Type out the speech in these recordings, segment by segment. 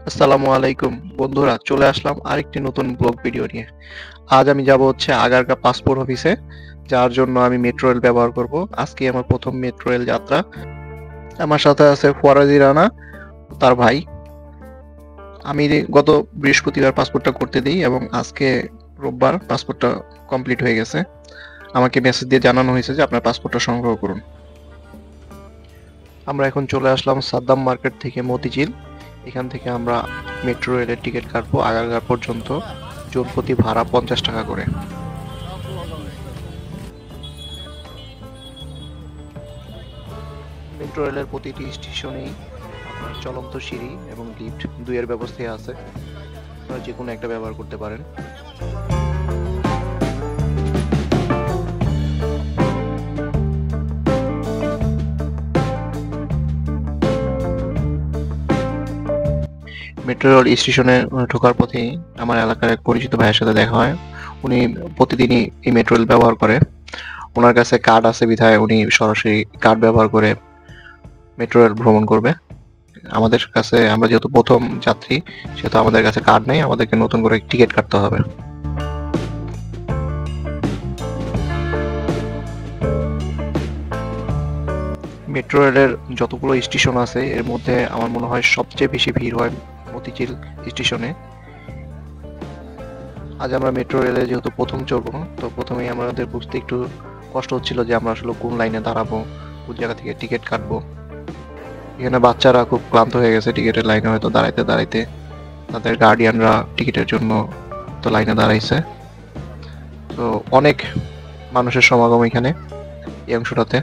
আসসালামু আলাইকুম বন্ধুরা, চলে আসলাম আরেকটি নতুন ব্লগ ভিডিও নিয়ে। আজ আমি যাব হচ্ছে আগারগাঁ পাসপোর্ট অফিসে, যার জন্য আমি মেট্রো রেল ব্যবহার করব। আজকে আমার প্রথম মেট্রো রেল যাত্রা। আমার সাথে আছে ফরাজি রানা, তার ভাই। আমি গত বৃহস্পতিবার পাসপোর্টটা করতে দিই এবং আজকে রোববার পাসপোর্টটা কমপ্লিট হয়ে গেছে। আমাকে মেসেজ দিয়ে জানানো হয়েছে যে আপনার পাসপোর্টটা সংগ্রহ করুন। আমরা এখন চলে আসলাম সাদ্দাম মার্কেট থেকে মতিঝিল। এখান থেকে আমরা মেট্রো রেলের টিকিট কাটবো আগারগাঁ পর্যন্ত। জন প্রতি ভাড়া 50 টাকা করে। মেট্রো রেলের প্রতিটি স্টেশনেই আপনার চলন্ত সিঁড়ি এবং লিফট দুইয়ের ব্যবস্থা আছে, আপনারা যে কোনো একটা ব্যবহার করতে পারেন। মেট্রো রেল স্টেশনে ঢোকার পথেই আমার এলাকার এক পরিচিত ভাইয়ের সাথে দেখা হয়। উনি প্রতিদিনই এই মেট্রো রেল ব্যবহার করে। ওনার কাছে কার্ড আছে বিধায় উনি সরাসরি কার্ড ব্যবহার করে মেট্রো রেল ভ্রমণ করবে। আমাদের কাছে, আমরা যেহেতু প্রথম যাত্রী, সেহেতু আমাদের কাছে কার্ড নেই, আমাদেরকে নতুন করে টিকিট কাটতে হবে। মেট্রো রেলের যতগুলো স্টেশন আছে এর মধ্যে আমার মনে হয় সবচেয়ে বেশি ভিড় হয় মতিঝিল স্টেশনে। আজ আমরা মেট্রো রেলে যেহেতু প্রথম চড়বো, তো প্রথমেই আমাদের বুঝতে একটু কষ্ট হচ্ছিল যে আমরা আসলে কোন লাইনে দাঁড়াবো, কোন জায়গা থেকে টিকিট কাটবো। এখানে বাচ্চারা খুব ক্লান্ত হয়ে গেছে টিকিটের লাইনে, হয়তো দাঁড়াইতে দাঁড়াইতে। তাদের গার্ডিয়ানরা টিকিটের জন্য তো লাইনে দাঁড়াইছে। তো অনেক মানুষের সমাগম এখানে এই অংশটাতে।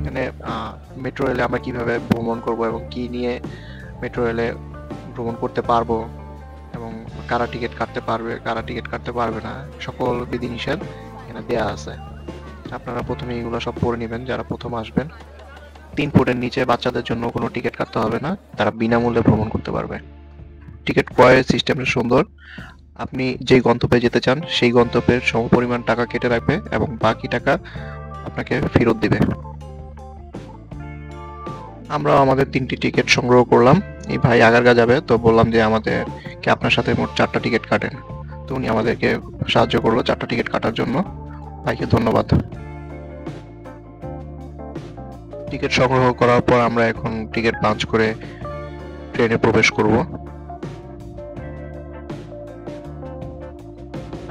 এখানে মেট্রো রেলে আমরা কিভাবে ভ্রমণ করব এবং কি নিয়ে মেট্রো রেলে ভ্রমণ করতে পারবো এবং কারা টিকিট কাটতে পারবে কারা টিকিট কাটতে পারবে না, সকল বিধিনিষেধ এখানে দেয়া আছে। আপনারা প্রথমে এগুলো সব পড়ে নেবেন যারা প্রথম আসবেন। 3 ফুটের নিচে বাচ্চাদের জন্য কোনো টিকিট কাটতে হবে না, তারা বিনামূল্যে ভ্রমণ করতে পারবে। টিকিট ক্রয়ের সিস্টেমটা সুন্দর। আপনি যেই গন্তব্যে যেতে চান সেই গন্তব্যের সমপরিমাণ টাকা কেটে রাখবে এবং বাকি টাকা আপনাকে ফেরত দিবে। আমরা আমাদের 3টি টিকিট সংগ্রহ করলাম। এই ভাই আগারগাঁ যাবে, তো বললাম যে আমাদেরকে আপনার সাথে মোট 4টা টিকিট কাটেন। তো উনি আমাদেরকে সাহায্য করলো 4টা টিকিট কাটার জন্য। ভাইকে ধন্যবাদ। টিকিট সংগ্রহ করার পর আমরা এখন টিকিট পাঞ্চ করে ট্রেনে প্রবেশ করব।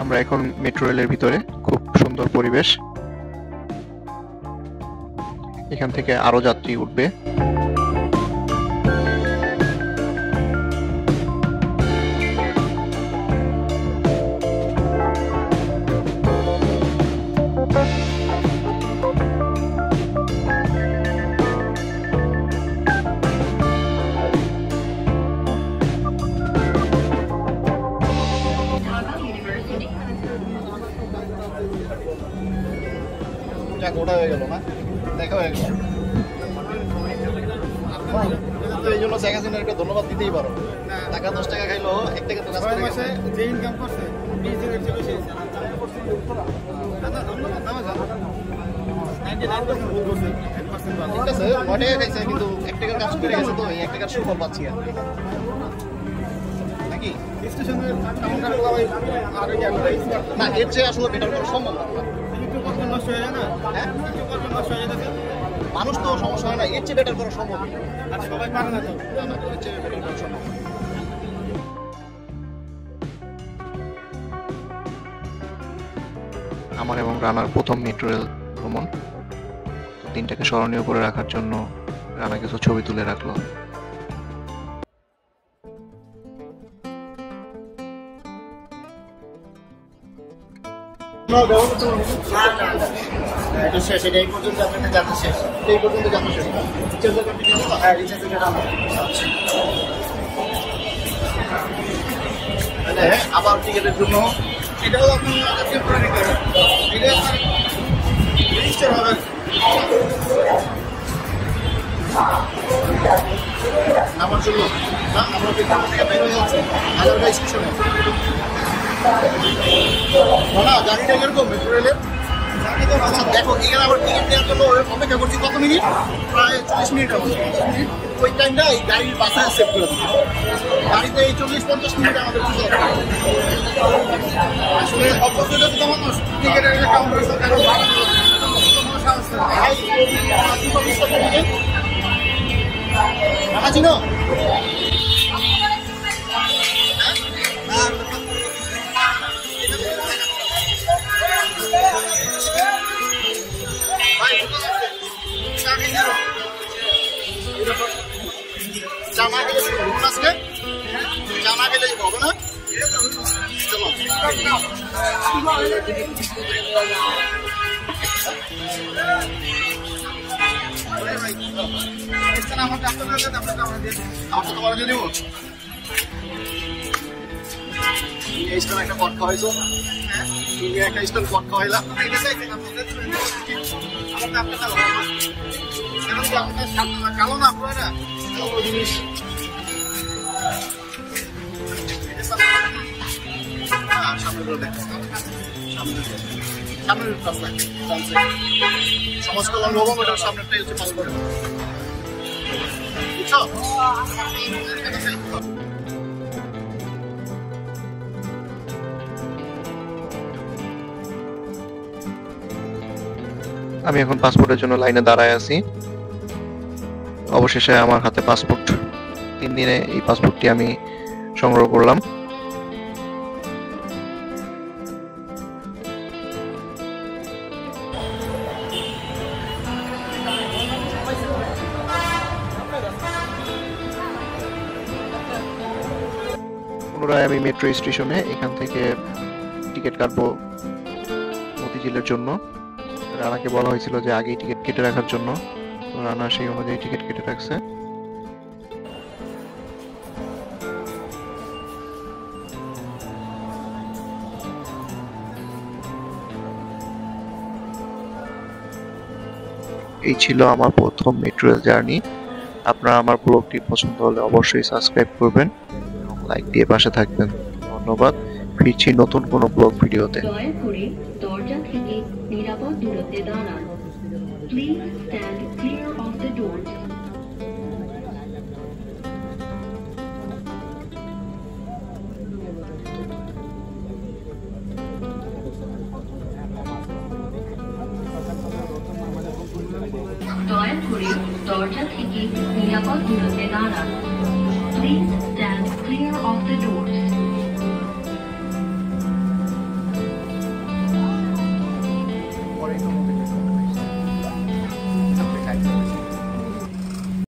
আমরা এখন মেট্রো রেলের ভিতরে, খুব সুন্দর পরিবেশ। এখান থেকে আরো যাত্রী উঠবে। ওটা হয়ে গেল না, দেখা হয়ে গেল। এই জন্য শেখ হাসিনাকে ধন্যবাদ দিতেই পারো। টাকা 10 টাকা খাইলো, 1 টাকা তো কাজ করে গেছে। যে ইনকাম করছে ঠিক আছে, অনেক খাইছে কিন্তু 1 টাকার কাজ করে গেছে, তো এই 1 টাকার সুফল পাচ্ছি আর নাকি স্টেশনের না। এর চেয়ে আসলে বেটার করা সম্ভব না। নষ্ট হয়ে যায় না, হ্যাঁ নষ্ট হয়ে যাচ্ছে মানুষ, তো সমস্যা হয় না। এর চেয়ে বেটার করা সম্ভব আর সবাই পারে না, তো না, এর চেয়ে বেটার করা সম্ভব। আমার এবং রানার প্রথম মেট্রো রেল ভ্রমণ। দিনটাকে স্মরণীয় করে রাখার জন্য রানা কিছু ছবি তুলে রাখলো। এটা শেষ, এটা এই পর্যন্ত আপনাদের যাত্রা শেষ, এই পর্যন্ত যাত্রা শেষ। হ্যাঁ, আবার টিকিটের জন্য এটাও রেজিস্টার হবে। নামার জন্য না আমরা বিদ্যালয় থেকে বের হয়ে যাচ্ছি হাজারগাঁও স্টেশনে না গাড়িটা এরকম মেট্রো রেলের আচ্ছা দেখো এখানে আবার টিকিট নেওয়ার জন্য অপেক্ষা করছি কত মিনিট প্রায় 40 মিনিট হবে ওই টাইমটা এই গাড়ির বাসায় সেভ করে দিচ্ছি গাড়িতে এই 40-50 মিনিট আমাদের কিছু আসলে অপরচুনিটি তো মানুষ টিকিটের একটা কাউন্টার সরকার ভাই কি করছিস টিকিট চিনো জানা গেলে আজকে জানা গেলে হবে না চলো আমার তোমার যদি একটা পট খাওয়াইছো তুমি একটা স্টল পট খাওয়াইলাম কালো না আপনারা জিনিস সমাজ কল্যাণ ভবন ওটার সামনেটাই হচ্ছে পালন করে বুঝছো আমি এখন পাসপোর্টের জন্য লাইনে দাঁড়ায় আছি। অবশেষে আমার হাতে পাসপোর্ট। 3 দিনে এই পাসপোর্টটি আমি সংগ্রহ করলাম। পুনরায় আমি মেট্রো স্টেশনে এখান থেকে টিকিট কাটবো মতিঝিলের জন্য। রানাকে বলা হয়েছিল যে আগেই টিকিট কেটে রাখার জন্য, তো রানা সেই অনুযায়ী টিকিট কেটে রাখছে। এই ছিল আমার প্রথম মেট্রো রেল জার্নি। আপনারা আমার ব্লগটি পছন্দ হলে অবশ্যই সাবস্ক্রাইব করবেন এবং লাইক দিয়ে পাশে থাকবেন। ধন্যবাদ। ফিরছি নতুন কোনো ব্লগ ভিডিওতে। দয়া করে দরজা থেকে নিরাপদ দূরত্বে দাঁড়ান। Please stand clear of the doors. দয়া করে দরজা থেকে নিরাপদ দূরত্বে দাঁড়ান। Please stand clear of the doors.